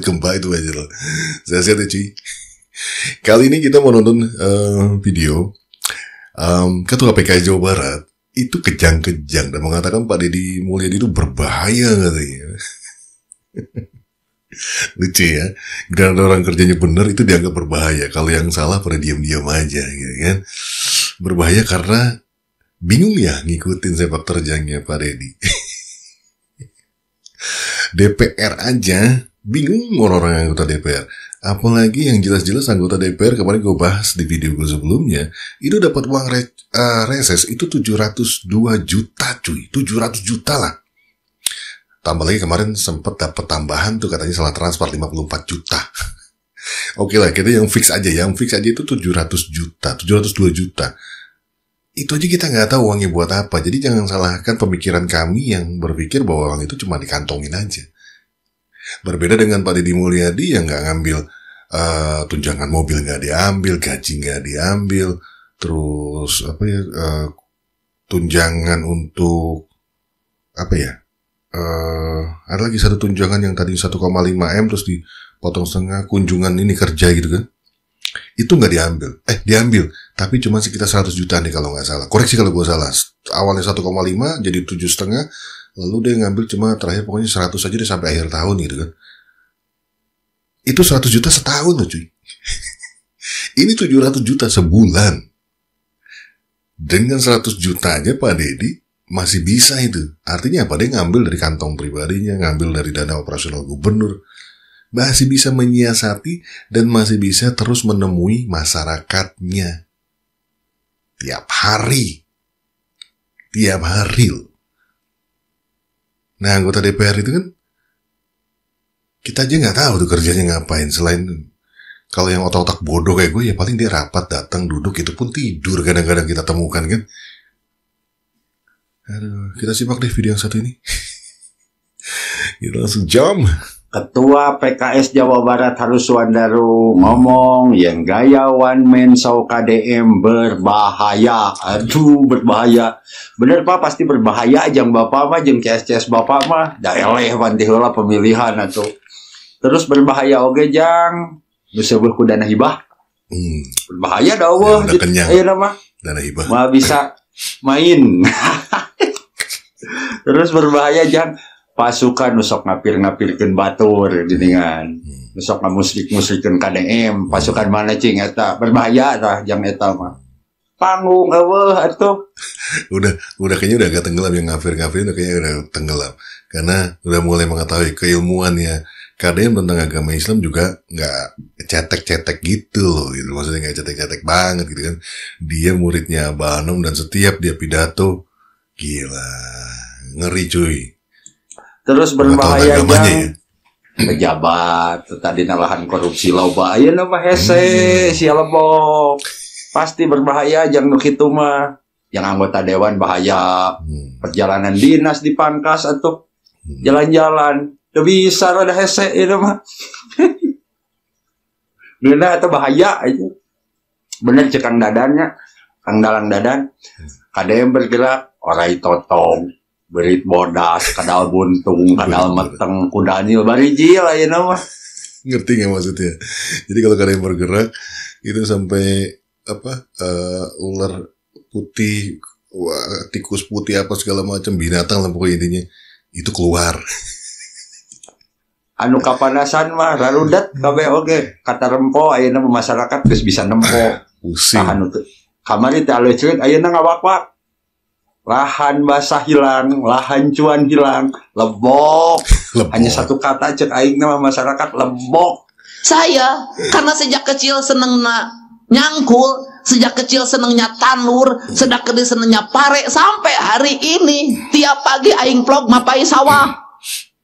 welcome back to my channel. Saya sehat ya cuy. Kali ini kita mau nonton video Ketua PKS Jawa Barat itu kejang-kejang dan mengatakan Pak Deddy Mulyadi itu berbahaya katanya. Lucu ya, dan orang kerjanya benar itu dianggap berbahaya. Kalau yang salah pada diam-diam aja gitu kan. Berbahaya karena bingung ya ngikutin sepak terjangnya Pak Deddy. DPR aja bingung orang-orang anggota DPR. Apalagi yang jelas-jelas anggota DPR kemarin gue bahas di video gue sebelumnya, itu dapat uang reses itu 702 juta cuy, 700 juta lah. Tambah lagi kemarin sempat dapat tambahan tuh katanya salah transfer 54 juta. Oke lah, kita yang fix aja itu 700 juta, 702 juta. Itu aja kita nggak tahu uangnya buat apa. Jadi jangan salahkan pemikiran kami yang berpikir bahwa uang itu cuma dikantongin aja. Berbeda dengan Pak Deddy Mulyadi yang nggak ngambil tunjangan mobil, nggak diambil, gaji nggak diambil, terus apa ya, tunjangan untuk apa ya, ada lagi satu tunjangan yang tadi 1,5 M terus dipotong setengah, kunjungan ini kerja gitu kan. Itu nggak diambil, diambil, tapi cuma sekitar 100 juta nih kalau nggak salah. Koreksi kalau gue salah. Awalnya 1,5 jadi 7,5, lalu dia ngambil cuma terakhir pokoknya 100 aja deh sampai akhir tahun gitu kan. Itu 100 juta setahun loh cuy. Ini 700 juta sebulan. Dengan 100 juta aja Pak Deddy masih bisa itu. Artinya apa? Dia ngambil dari kantong pribadinya, ngambil dari dana operasional gubernur. Masih bisa menyiasati dan masih bisa terus menemui masyarakatnya. Tiap hari. Nah, anggota DPR itu kan, kita aja nggak tahu tuh kerjanya ngapain. Selain kalau yang otak-otak bodoh kayak gue, ya paling dia rapat, datang, duduk, itu pun tidur kadang-kadang kita temukan kan. Aduh, kita simak deh video yang satu ini. Kita langsung jam. Ketua PKS Jawa Barat Harus Suwandaru ngomong yang gaya one man show KDM berbahaya. Aduh, berbahaya. Bener Pak, pasti berbahaya. Jang Bapak mah, jeng CS Bapak mah daeleh panti heula pemilihan atuh. Terus berbahaya oge jang. Nu seueuh ku dana hibah. Berbahaya dah eueuh. Ayeuna mah dana hibah. Mah bisa main. Terus berbahaya jang. Pasukan nusok ngapir-ngapirkeun batur geuningan. Nusok ngamusrik-musrikeun KDM. Pasukan mana cing eta? Berbahaya tah jang eta mah. Panggung eueuh atuh. Udah kayaknya udah agak tenggelam, yang ngafir-ngafir udah kayaknya udah tenggelam. Karena udah mulai mengetahui keilmuannya. KDM tentang agama Islam juga nggak cetek-cetek gitu loh, gitu. Maksudnya nggak cetek-cetek banget gitu kan. Dia muridnya Abah Anom dan setiap dia pidato, gila, ngeri cuy. Terus berbahaya jang pejabat tadi lahan korupsi loba ayeuna mah hese sia lebok. Pasti berbahaya jang nu kitu mah. Yang anggota dewan bahaya. Perjalanan dinas dipangkas atuh. Jalan-jalan teu bisa rada hese ieu mah. Bener eta bahaya aja. Bener cek Kang Dadannya, Kang Dalang Dadan. KDM bergerak orai totong. Berit bodas, kadal buntung, kadal meteng, kudanil, barijil aja nama. Ngerti nggak maksudnya? Jadi kalau kalian bergerak itu sampai ular putih, tikus putih apa segala macam binatang lah pokoknya intinya itu keluar. Anu kapanasan mah rarudat kabeh oge kata rempo ayeuna masyarakat geus bisa nempo. Pusing. Tahan teh. Kamari teh aleuceun ayeuna ngawak-wak. Lahan basah hilang, lahan cuan hilang, lebok. Hanya satu kata cek aing nama masyarakat, lebok. Saya karena sejak kecil seneng nyangkul, sejak kecil senengnya tanur, sejak kecil senengnya pare, sampai hari ini tiap pagi aing vlog mapai sawah.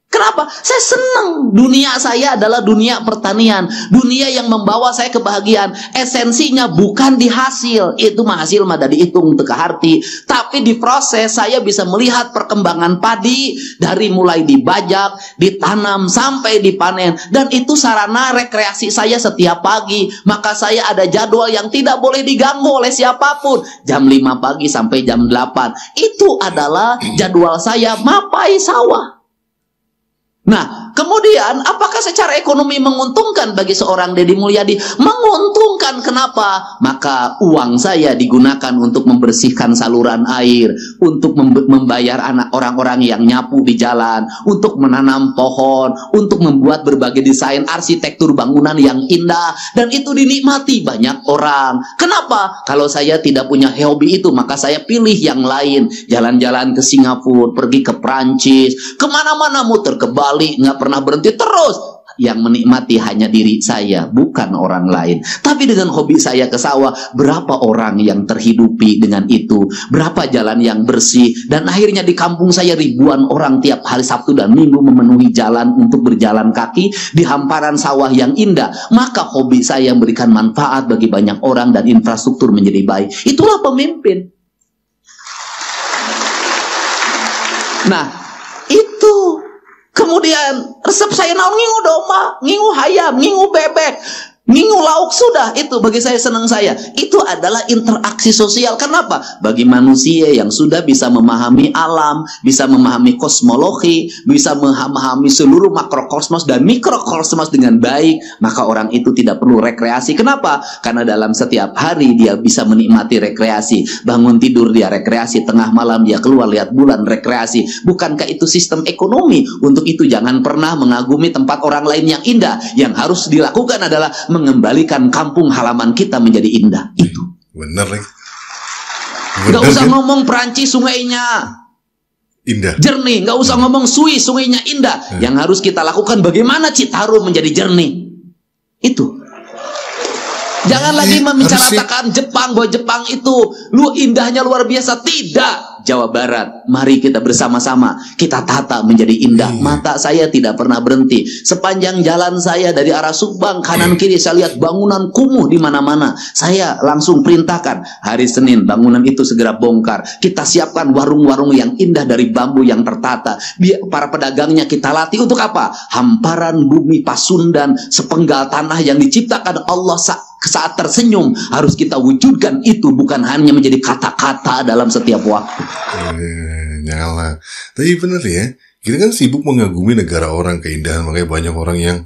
Kenapa? Saya senang. Dunia saya adalah dunia pertanian. Dunia yang membawa saya kebahagiaan. Esensinya bukan di hasil. Itu mah hasil mah dari hitung teka harti. Tapi di proses saya bisa melihat perkembangan padi. Dari mulai dibajak, ditanam, sampai dipanen. Dan itu sarana rekreasi saya setiap pagi. Maka saya ada jadwal yang tidak boleh diganggu oleh siapapun. Jam 5 pagi sampai jam 8. Itu adalah jadwal saya mapai sawah. Nah, kemudian apakah secara ekonomi menguntungkan bagi seorang Deddy Mulyadi? Menguntungkan. Kenapa? Maka uang saya digunakan untuk membersihkan saluran air, untuk membayar anak orang-orang yang nyapu di jalan, untuk menanam pohon, untuk membuat berbagai desain arsitektur bangunan yang indah, dan itu dinikmati banyak orang. Kenapa? Kalau saya tidak punya hobi itu, maka saya pilih yang lain. Jalan-jalan ke Singapura, pergi ke Prancis, kemana-mana muter ke Bali, nggak pernah berhenti terus. Yang menikmati hanya diri saya, bukan orang lain. Tapi dengan hobi saya ke sawah, berapa orang yang terhidupi dengan itu, berapa jalan yang bersih, dan akhirnya di kampung saya ribuan orang tiap hari Sabtu dan Minggu memenuhi jalan untuk berjalan kaki di hamparan sawah yang indah. Maka hobi saya memberikan manfaat bagi banyak orang dan infrastruktur menjadi baik. Itulah pemimpin. Nah, itu. Kemudian resep saya naon ngingu domba, ngingu hayam, ngingu bebek, ngingu lauk, sudah. Itu bagi saya senang saya. Itu adalah interaksi sosial. Kenapa? Bagi manusia yang sudah bisa memahami alam, bisa memahami kosmologi, bisa memahami seluruh makrokosmos dan mikrokosmos dengan baik, maka orang itu tidak perlu rekreasi. Kenapa? Karena dalam setiap hari dia bisa menikmati rekreasi. Bangun tidur dia rekreasi, tengah malam dia keluar lihat bulan rekreasi. Bukankah itu sistem ekonomi? Untuk itu jangan pernah mengagumi tempat orang lain yang indah. Yang harus dilakukan adalah mengembalikan kampung halaman kita menjadi indah. Itu. Bener nih. Gak usah ngomong Perancis sungainya indah, jernih. Gak usah ngomong Swiss sungainya indah. Yang harus kita lakukan bagaimana Citarum menjadi jernih. Itu. Jangan lagi membicarakan Jepang, bahwa Jepang itu indahnya luar biasa. Tidak. Jawa Barat, mari kita bersama-sama kita tata menjadi indah. Mata saya tidak pernah berhenti. Sepanjang jalan saya dari arah Subang kanan kiri saya lihat bangunan kumuh di mana-mana. Saya langsung perintahkan hari Senin bangunan itu segera bongkar. Kita siapkan warung-warung yang indah dari bambu yang tertata. Biar para pedagangnya kita latih untuk apa? Hamparan bumi Pasundan, sepenggal tanah yang diciptakan Allah saat tersenyum harus kita wujudkan. Itu bukan hanya menjadi kata-kata dalam setiap waktu. Nyala. Tapi bener ya, kita kan sibuk mengagumi negara orang, keindahan, makanya banyak orang yang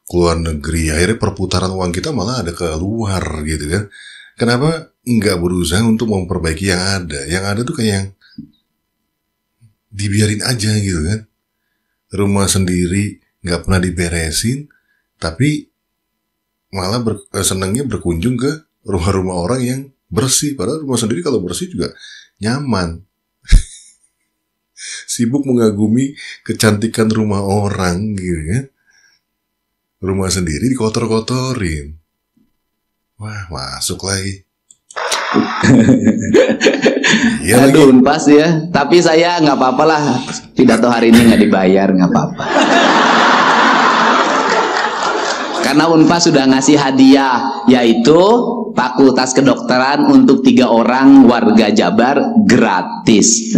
keluar negeri. Akhirnya perputaran uang kita malah ada keluar gitu kan. Kenapa nggak berusaha untuk memperbaiki yang ada? Yang ada tuh kayak yang dibiarin aja gitu kan. Rumah sendiri nggak pernah diberesin, tapi malah senangnya berkunjung ke rumah-rumah orang yang bersih. Padahal rumah sendiri kalau bersih juga nyaman. Sibuk mengagumi kecantikan rumah orang gitu kan. Rumah sendiri dikotor-kotorin. Wah, masuk lagi. Ya, aduh, pas ya. Tapi saya nggak apa-apa lah. Pidato hari ini nggak dibayar, nggak apa-apa. Karena Unpas sudah ngasih hadiah, yaitu Fakultas Kedokteran untuk 3 orang warga Jabar gratis.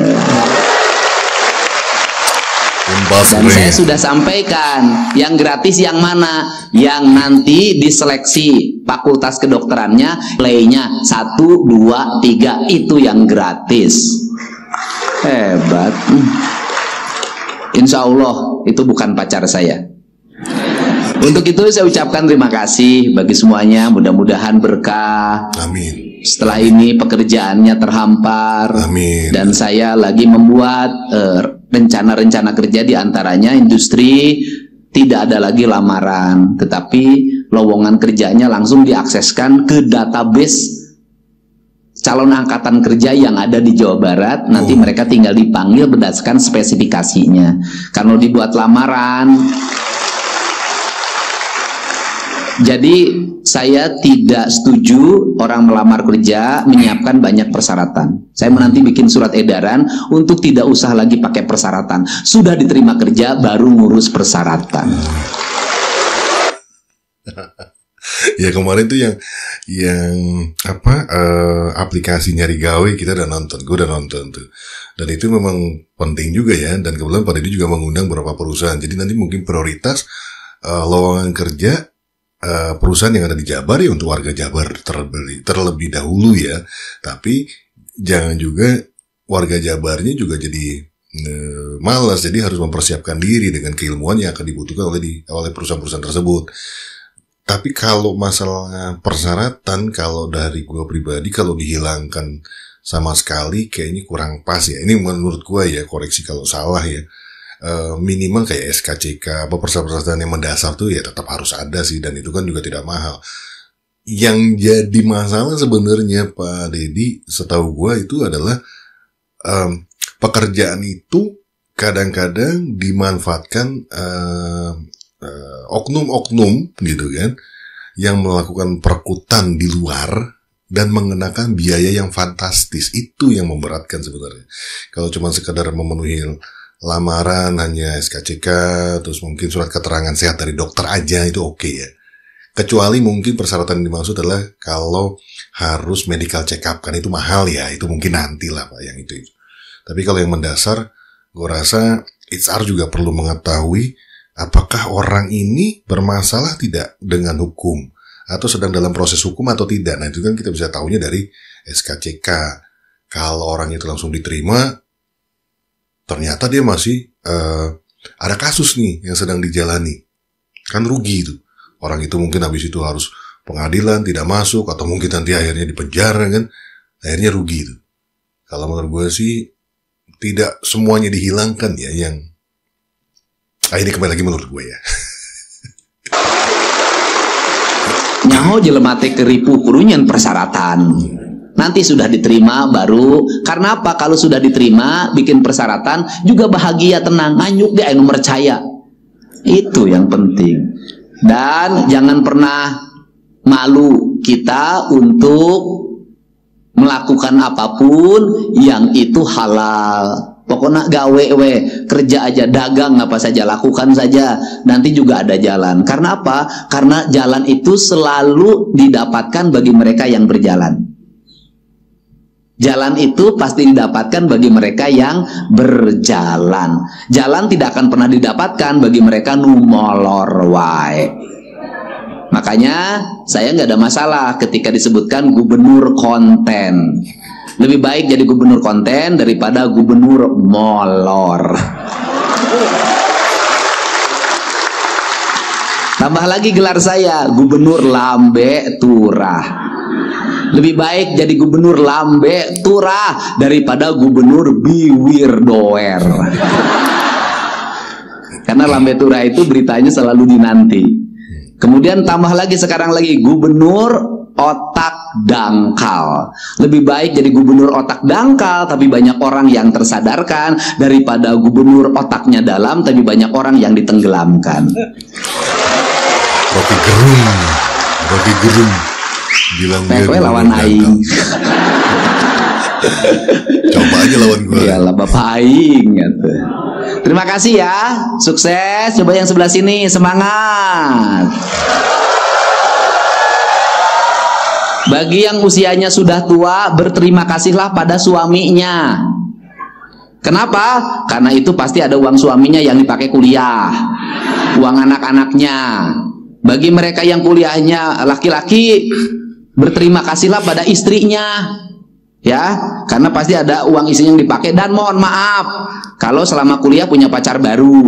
Dan saya sudah sampaikan, yang gratis yang mana? Yang nanti diseleksi fakultas kedokterannya, nilainya 1, 2, 3, itu yang gratis. Hebat. Insya Allah itu bukan pacar saya. Untuk itu saya ucapkan terima kasih bagi semuanya. Mudah-mudahan berkah. Amin. Setelah ini pekerjaannya terhampar. Amin. Dan saya lagi membuat rencana-rencana kerja, di antaranya industri tidak ada lagi lamaran, tetapi lowongan kerjanya langsung diakseskan ke database calon angkatan kerja yang ada di Jawa Barat. Nanti mereka tinggal dipanggil berdasarkan spesifikasinya. Kalau dibuat lamaran, jadi saya tidak setuju orang melamar kerja menyiapkan banyak persyaratan. Saya menanti bikin surat edaran untuk tidak usah lagi pakai persyaratan. Sudah diterima kerja baru ngurus persyaratan. Ya kemarin tuh yang aplikasi nyari gawe kita udah nonton, gue udah nonton tuh. Dan itu memang penting juga ya. Dan kebetulan Pak Deddy juga mengundang beberapa perusahaan. Jadi nanti mungkin prioritas lowongan kerja perusahaan yang ada di Jabar ya untuk warga Jabar terlebih dahulu ya. Tapi jangan juga warga Jabarnya juga jadi malas, jadi harus mempersiapkan diri dengan keilmuan yang akan dibutuhkan oleh perusahaan-perusahaan tersebut. Tapi kalau masalah persyaratan, kalau dari gue pribadi, kalau dihilangkan sama sekali kayaknya kurang pas ya. Ini menurut gue ya, koreksi kalau salah ya. Minimal kayak SKCK, persyaratan yang mendasar tuh ya tetap harus ada sih, dan itu kan juga tidak mahal. Yang jadi masalah sebenarnya Pak Deddy, setahu gue itu adalah pekerjaan itu kadang-kadang dimanfaatkan oknum-oknum gitu kan, yang melakukan perkutan di luar dan mengenakan biaya yang fantastis. Itu yang memberatkan sebenarnya. Kalau cuma sekedar memenuhi lamaran hanya SKCK, terus mungkin surat keterangan sehat dari dokter aja, itu oke ya. Kecuali mungkin persyaratan yang dimaksud adalah kalau harus medical check up, kan itu mahal ya, itu mungkin nanti lah Pak yang itu. Tapi kalau yang mendasar, gue rasa HR juga perlu mengetahui apakah orang ini bermasalah tidak dengan hukum, atau sedang dalam proses hukum atau tidak. Nah itu kan kita bisa tahunya dari SKCK. Kalau orang itu langsung diterima, ternyata dia masih ada kasus nih yang sedang dijalani, kan rugi itu. Orang itu mungkin habis itu harus pengadilan, tidak masuk, atau mungkin nanti akhirnya di penjara kan, akhirnya rugi itu. Kalau menurut gue sih tidak semuanya dihilangkan ya yang ini kembali lagi menurut gue ya. Nyaho jelema teh keripu kurunyan persyaratan. Nanti sudah diterima baru, karena apa? Kalau sudah diterima, bikin persyaratan juga bahagia, tenang, nganyuk dia anu percaya. Itu yang penting. Dan jangan pernah malu kita untuk melakukan apapun yang itu halal. Pokoknya gawe kerja aja, dagang apa saja, lakukan saja, nanti juga ada jalan. Karena apa? Karena jalan itu selalu didapatkan bagi mereka yang berjalan. Jalan itu pasti didapatkan bagi mereka yang berjalan. Jalan tidak akan pernah didapatkan bagi mereka nu molor wae. Makanya saya nggak ada masalah ketika disebutkan gubernur konten. Lebih baik jadi gubernur konten daripada gubernur molor. Tambah lagi gelar saya, gubernur lambe turah. Lebih baik jadi gubernur lambe turah daripada gubernur biwir doer. Karena lambe turah itu beritanya selalu dinanti. Kemudian tambah lagi sekarang lagi gubernur otak dangkal. Lebih baik jadi gubernur otak dangkal tapi banyak orang yang tersadarkan daripada gubernur otaknya dalam tapi banyak orang yang ditenggelamkan. Rocky gerung bilang dia lawan aing. Coba aja lawan gue. Iyalah bapak aing gitu. Terima kasih ya, sukses. Coba yang sebelah sini, semangat. Bagi yang usianya sudah tua, berterima kasihlah pada suaminya. Kenapa? Karena itu pasti ada uang suaminya yang dipakai kuliah, uang anak-anaknya. Bagi mereka yang kuliahnya laki-laki, berterima kasihlah pada istrinya. Ya, karena pasti ada uang isinya yang dipakai. Dan mohon maaf kalau selama kuliah punya pacar baru.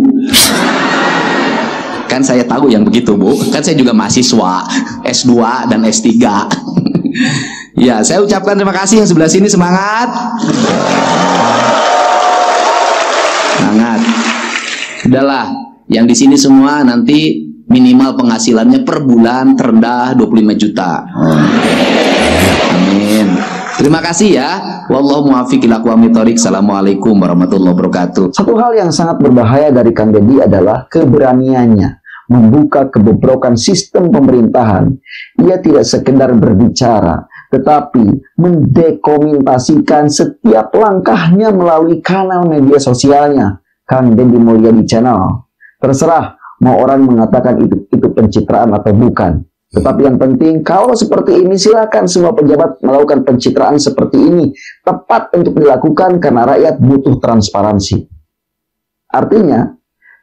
Kan saya tahu yang begitu Bu, kan saya juga mahasiswa S2 dan S3. Ya, saya ucapkan terima kasih. Yang sebelah sini semangat. Semangat. Udahlah, yang di sini semua nanti minimal penghasilannya per bulan terendah 25 juta. Amin. Terima kasih ya. Wallahu muwaffiq ila aqwamit thoriq. Assalamualaikum warahmatullahi wabarakatuh. Satu hal yang sangat berbahaya dari Kang Deddy adalah keberaniannya membuka kebobrokan sistem pemerintahan. Ia tidak sekedar berbicara, tetapi mendokumentasikan setiap langkahnya melalui kanal media sosialnya. Kang Deddy Mulyadi Channel. Terserah mau orang mengatakan itu pencitraan atau bukan. Tetapi yang penting, kalau seperti ini silakan semua pejabat melakukan pencitraan seperti ini. Tepat untuk dilakukan karena rakyat butuh transparansi. Artinya,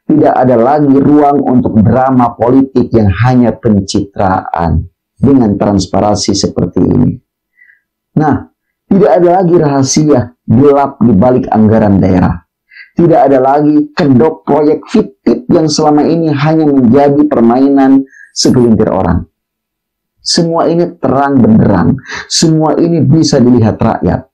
tidak ada lagi ruang untuk drama politik yang hanya pencitraan dengan transparansi seperti ini. Nah, tidak ada lagi rahasia gelap di balik anggaran daerah. Tidak ada lagi kedok proyek fiktif yang selama ini hanya menjadi permainan segelintir orang. Semua ini terang benderang, semua ini bisa dilihat rakyat.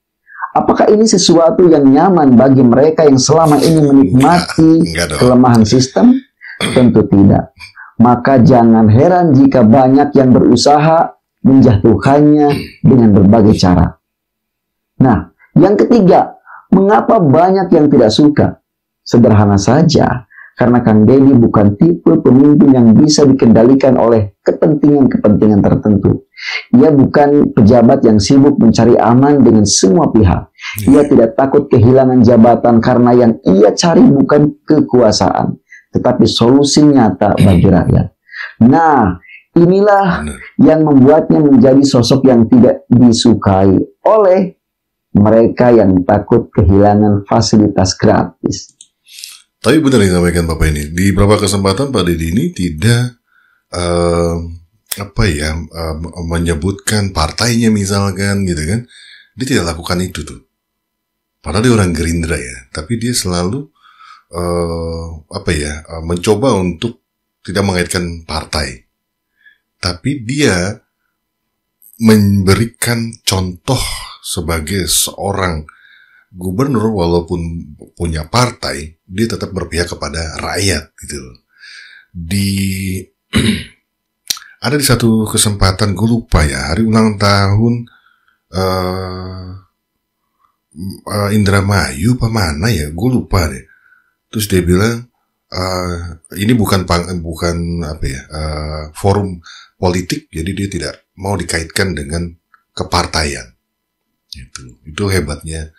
Apakah ini sesuatu yang nyaman bagi mereka yang selama ini menikmati kelemahan sistem? Tentu tidak. Maka jangan heran jika banyak yang berusaha menjatuhkannya dengan berbagai cara. Nah, yang ketiga, mengapa banyak yang tidak suka? Sederhana saja, karena Kang Deddy bukan tipe pemimpin yang bisa dikendalikan oleh kepentingan-kepentingan tertentu. Ia bukan pejabat yang sibuk mencari aman dengan semua pihak. Ia tidak takut kehilangan jabatan karena yang ia cari bukan kekuasaan, tetapi solusi nyata bagi rakyat. Nah, inilah yang membuatnya menjadi sosok yang tidak disukai oleh mereka yang takut kehilangan fasilitas gratis. Tapi benar yang disampaikan Bapak ini. Di beberapa kesempatan Pak Deddy ini tidak menyebutkan partainya misalkan gitu kan. Dia tidak lakukan itu tuh. Padahal dia orang Gerindra ya. Tapi dia selalu mencoba untuk tidak mengaitkan partai. Tapi dia memberikan contoh sebagai seorang gubernur walaupun punya partai, dia tetap berpihak kepada rakyat gitu. Ada di satu kesempatan, gue lupa ya, hari ulang tahun Indramayu apa mana ya, gue lupa deh. Terus dia bilang ini bukan forum politik, jadi dia tidak mau dikaitkan dengan kepartaian. Itu hebatnya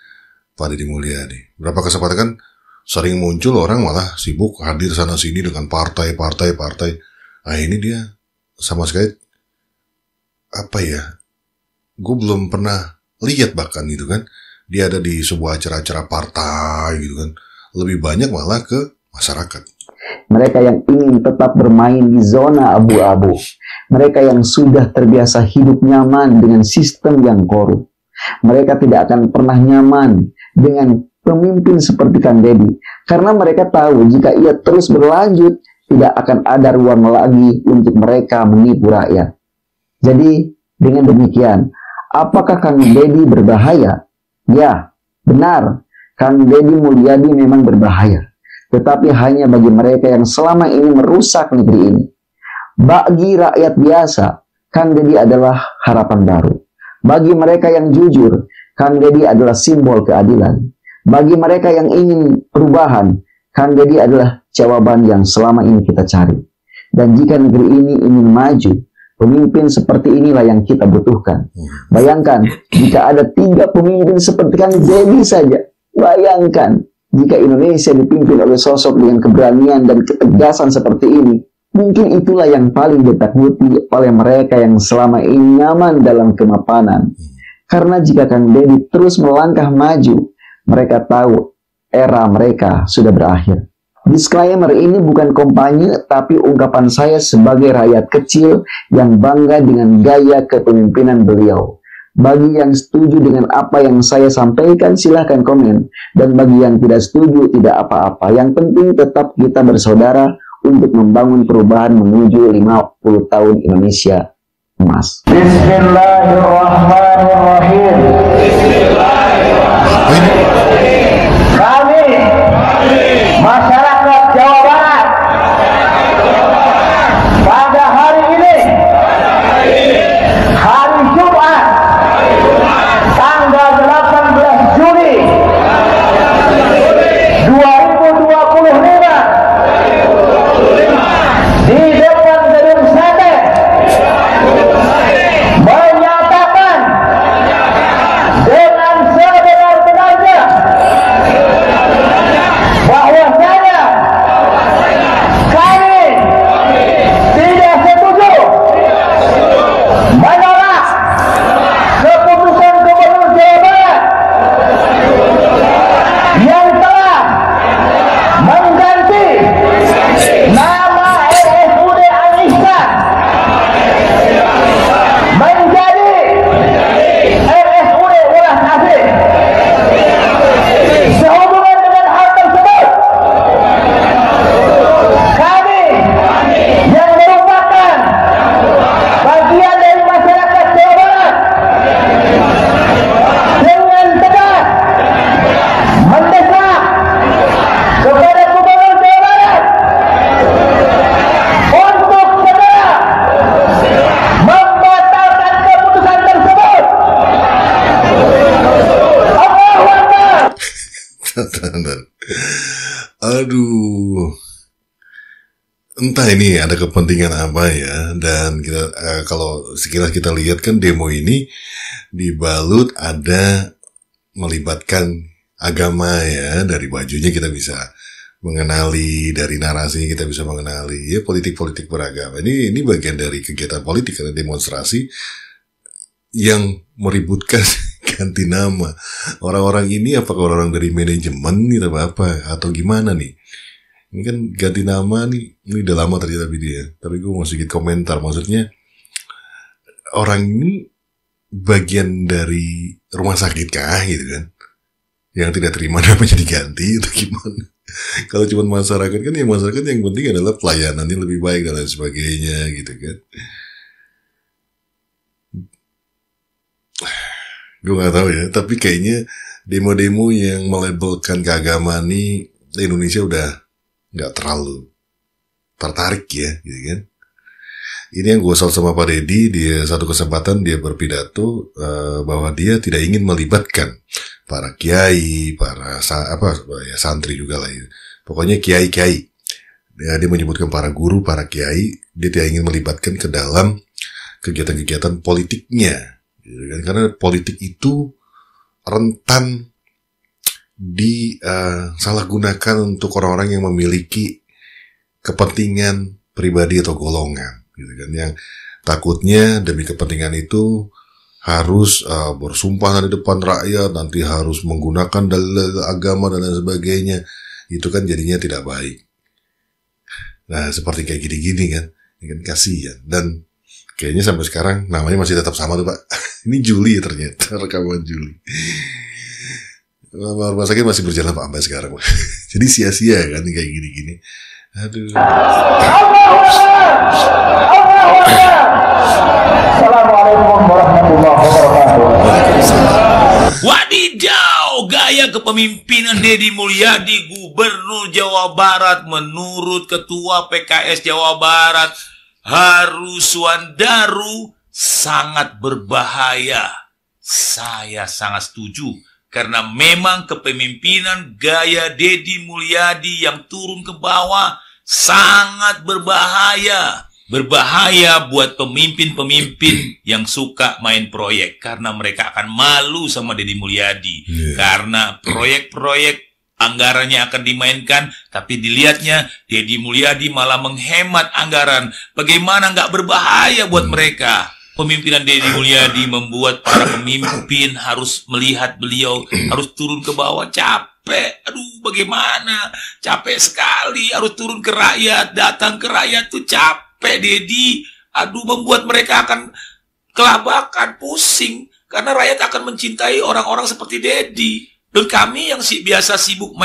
Pak Deddy Mulyadi. Berapa kesempatan kan sering muncul orang malah sibuk hadir sana sini dengan partai. Nah ini dia sama sekali gue belum pernah lihat bahkan gitu kan. Dia ada di sebuah acara-acara partai gitu kan. Lebih banyak malah ke masyarakat. Mereka yang ingin tetap bermain di zona abu-abu. Mereka yang sudah terbiasa hidup nyaman dengan sistem yang korup. Mereka tidak akan pernah nyaman dengan pemimpin seperti Kang Deddy. Karena mereka tahu jika ia terus berlanjut, tidak akan ada ruang lagi untuk mereka menipu rakyat. Jadi, dengan demikian, apakah Kang Deddy berbahaya? Ya, benar. Kang Deddy Mulyadi memang berbahaya. Tetapi hanya bagi mereka yang selama ini merusak negeri ini. Bagi rakyat biasa, Kang Deddy adalah harapan baru. Bagi mereka yang jujur, Kang Deddy adalah simbol keadilan. Bagi mereka yang ingin perubahan, Kang Deddy adalah jawaban yang selama ini kita cari. Dan jika negeri ini ingin maju, pemimpin seperti inilah yang kita butuhkan. Bayangkan, jika ada 3 pemimpin seperti Kang Deddy saja. Bayangkan, jika Indonesia dipimpin oleh sosok dengan keberanian dan ketegasan seperti ini, mungkin itulah yang paling ditakuti oleh mereka yang selama ini nyaman dalam kemapanan. Karena jika Kang Deddy terus melangkah maju, mereka tahu era mereka sudah berakhir. Disclaimer, ini bukan kampanye, tapi ungkapan saya sebagai rakyat kecil yang bangga dengan gaya kepemimpinan beliau. Bagi yang setuju dengan apa yang saya sampaikan, silahkan komen. Dan bagi yang tidak setuju, tidak apa-apa. Yang penting tetap kita bersaudara untuk membangun perubahan menuju 50 tahun Indonesia emas. Bismillahirrahmanirrahim. Kami, masyarakat Jawa Barat, pada hari ini, hari Jumat, tanggal 18 Juli 2025, di depan gedung Sate menyatakan dengan sebenar-benarnya bahwasanya entah ini ada kepentingan apa ya. Dan kita kalau sekilas kita lihat kan demo ini dibalut ada melibatkan agama ya. Dari bajunya kita bisa mengenali, dari narasinya kita bisa mengenali ya, politik-politik beragama. Ini bagian dari kegiatan politik karena demonstrasi yang meributkan ganti nama. Orang-orang ini apakah orang dari manajemen gitu apa atau gimana nih? Ini kan ganti nama nih, ini udah lama terjadi video. Tapi gue mau sedikit komentar, maksudnya orang ini bagian dari rumah sakit kah gitu kan? Yang tidak terima namanya diganti itu gimana? Kalau cuma masyarakat kan, yang masyarakat yang penting adalah pelayanannya lebih baik dan lain sebagainya gitu kan. Gue gak tahu ya, tapi kayaknya demo-demo yang melabelkan keagamaan ini di Indonesia udah gak terlalu tertarik ya gitu kan. Ini yang gue salut sama Pak Deddy, dia satu kesempatan dia berpidato bahwa dia tidak ingin melibatkan para kiai, para santri juga lah. Pokoknya kiai-kiai. Dia menyebutkan para guru, para kiai, dia tidak ingin melibatkan ke dalam kegiatan-kegiatan politiknya. Gitu kan? Karena politik itu rentan disalahgunakan untuk orang-orang yang memiliki kepentingan pribadi atau golongan. Gitu kan? Yang takutnya demi kepentingan itu harus bersumpah di depan rakyat, nanti harus menggunakan dalil agama dan lain sebagainya. Itu kan jadinya tidak baik. Nah, seperti kayak gini-gini kan, ini kan kasihan. Dan kayaknya sampai sekarang namanya masih tetap sama tuh Pak. Ini Juli ya ternyata, rekaman Juli. Rumah sakit masih berjalan Pak sampai sekarang Pak. Jadi sia-sia kan kayak gini-gini. Aduh. Assalamualaikum warahmatullahi wabarakatuh. Wadidaw, gaya kepemimpinan Deddy Mulyadi, Gubernur Jawa Barat, menurut Ketua PKS Jawa Barat, Haru Suwandaru, sangat berbahaya. Saya sangat setuju, karena memang kepemimpinan gaya Deddy Mulyadi yang turun ke bawah sangat berbahaya. Berbahaya buat pemimpin-pemimpin yang suka main proyek, karena mereka akan malu sama Deddy Mulyadi. Karena proyek-proyek anggarannya akan dimainkan, tapi dilihatnya Deddy Mulyadi malah menghemat anggaran. Bagaimana nggak berbahaya buat mereka? Pemimpinan Deddy Mulyadi membuat para pemimpin harus melihat beliau harus turun ke bawah, capek. Aduh, bagaimana? Capek sekali harus turun ke rakyat, datang ke rakyat tuh capek. Deddy, aduh, membuat mereka akan kelabakan, pusing, karena rakyat akan mencintai orang-orang seperti Deddy. Dan kami yang biasa sibuk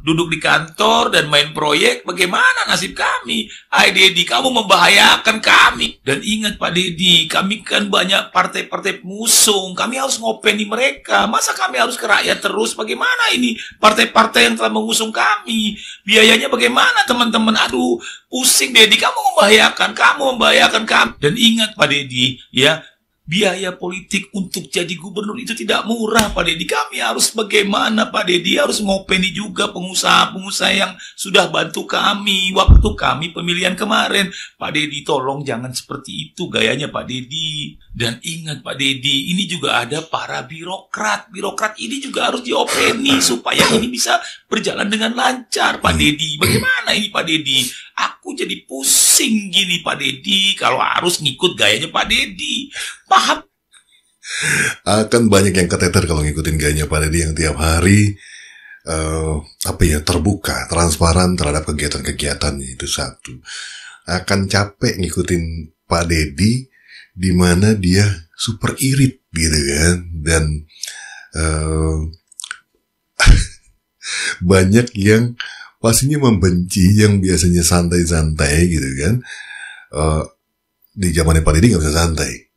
duduk di kantor dan main proyek, bagaimana nasib kami? Hai Deddy, kamu membahayakan kami. Dan ingat Pak Deddy, kami kan banyak partai-partai pengusung, kami harus ngopeni mereka. Masa kami harus ke rakyat terus? Bagaimana ini partai-partai yang telah mengusung kami? Biayanya bagaimana teman-teman? Aduh, pusing Deddy, kamu membahayakan kami. Dan ingat Pak Deddy, ya, biaya politik untuk jadi gubernur itu tidak murah Pak Deddy. Kami harus bagaimana Pak Deddy? Harus ngopeni juga pengusaha-pengusaha yang sudah bantu kami waktu kami pemilihan kemarin. Pak Deddy, tolong jangan seperti itu gayanya Pak Deddy. Dan ingat Pak Deddy, ini juga ada para birokrat. Birokrat ini juga harus diopeni supaya ini bisa berjalan dengan lancar Pak Deddy. Bagaimana ini Pak Deddy? Aku jadi pusing gini Pak Deddy kalau harus ngikut gayanya Pak Deddy. Paham? Akan banyak yang keteter kalau ngikutin gayanya Pak Deddy yang tiap hari terbuka, transparan terhadap kegiatan-kegiatannya. Itu satu. Akan capek ngikutin Pak Deddy di mana dia super irit gitu kan. Dan banyak yang pastinya membenci yang biasanya santai-santai gitu kan. Di zamannya Pak Deddy gak bisa santai.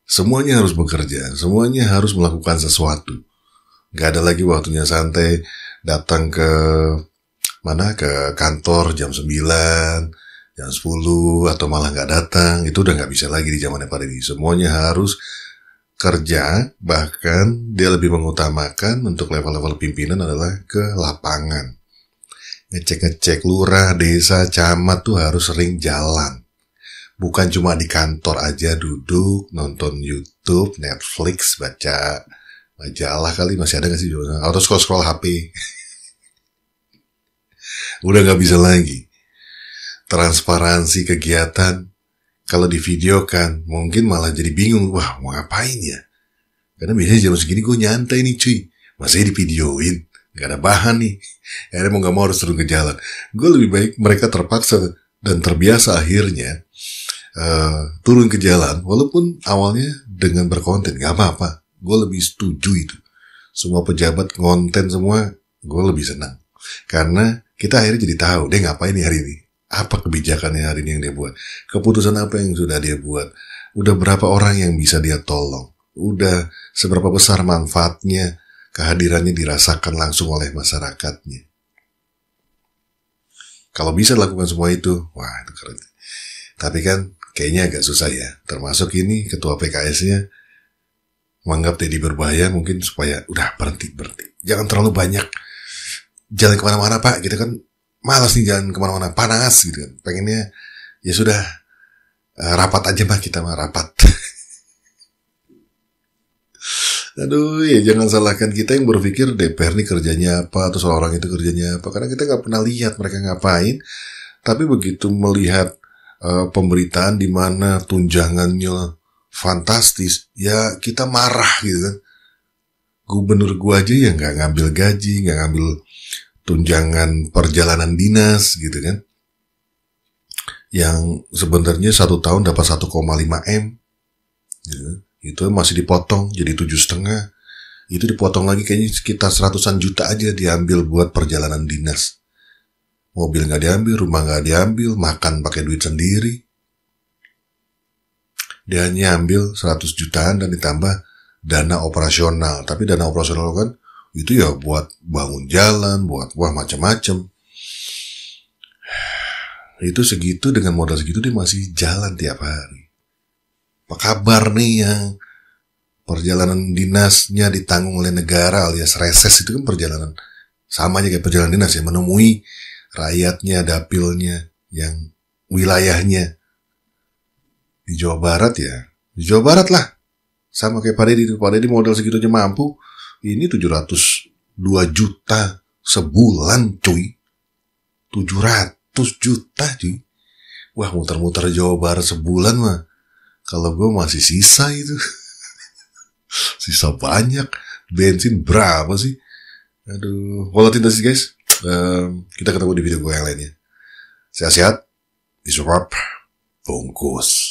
Semuanya harus bekerja, semuanya harus melakukan sesuatu. Gak ada lagi waktunya santai, datang ke kantor jam 9, jam 10, atau malah gak datang. Itu udah gak bisa lagi di zamannya Pak Deddy. Semuanya harus kerja, bahkan dia lebih mengutamakan untuk level-level pimpinan adalah ke lapangan. ngecek-ngecek lurah, desa, camat tuh harus sering jalan. Bukan cuma di kantor aja duduk, nonton YouTube, Netflix, baca majalah kali, masih ada gak sih? Atau scroll-scroll HP. Udah gak bisa lagi. Transparansi kegiatan, kalau di video kan, mungkin malah jadi bingung, wah mau ngapain ya? Karena biasanya jam segini gue nyantai nih cuy, masih divideoin, gak ada bahan nih. Akhirnya mau gak mau harus turun ke jalan. Gue lebih baik mereka terpaksa dan terbiasa akhirnya turun ke jalan, walaupun awalnya dengan berkonten, gak apa-apa. Gue lebih setuju itu. Semua pejabat ngonten semua, gue lebih senang. Karena kita akhirnya jadi tahu, dia ngapain nih hari ini. Apa kebijakannya hari ini yang dia buat. Keputusan apa yang sudah dia buat. Udah berapa orang yang bisa dia tolong. Udah seberapa besar manfaatnya, kehadirannya dirasakan langsung oleh masyarakatnya. Kalau bisa lakukan semua itu, wah itu keren. Tapi kan kayaknya agak susah ya. Termasuk ini ketua PKS-nya menganggap Deddy berbahaya mungkin supaya udah berhenti. Jangan terlalu banyak jalan kemana-mana Pak. Gitu kan malas nih jalan kemana-mana, panas gitu kan. Pengennya ya sudah rapat aja Pak, kita mah rapat. Aduh ya jangan salahkan kita yang berpikir DPR nih kerjanya apa atau orang itu kerjanya apa. Karena kita gak pernah lihat mereka ngapain. Tapi begitu melihat pemberitaan di mana tunjangannya fantastis, ya kita marah gitu kan. Gubernur gua aja ya nggak ngambil gaji, nggak ngambil tunjangan perjalanan dinas gitu kan. Yang sebenarnya 1 tahun dapat 1,5 M, gitu. Itu masih dipotong jadi 7,5. Itu dipotong lagi kayaknya sekitar 100-an juta aja diambil buat perjalanan dinas. Mobil nggak diambil, rumah nggak diambil, makan pakai duit sendiri. Dia hanya ambil 100 jutaan dan ditambah dana operasional. Tapi dana operasional kan itu ya buat bangun jalan, buat macam-macam. Itu segitu, dengan modal segitu dia masih jalan tiap hari. Apa kabar nih yang perjalanan dinasnya ditanggung oleh negara alias reses, itu kan perjalanan sama aja kayak perjalanan dinas ya, menemui rakyatnya, dapilnya, yang wilayahnya. Di Jawa Barat ya, di Jawa Barat lah. Sama kayak Pak Deddy modal segitu aja mampu. Ini 702 juta sebulan cuy. 700 juta cuy. Wah muter-muter Jawa Barat sebulan mah. Kalau gue masih sisa itu. Sisa banyak. Bensin berapa sih? Aduh, volatil sih guys. Kita ketemu di video gue yang lainnya. Sehat-sehat, disuap, bungkus.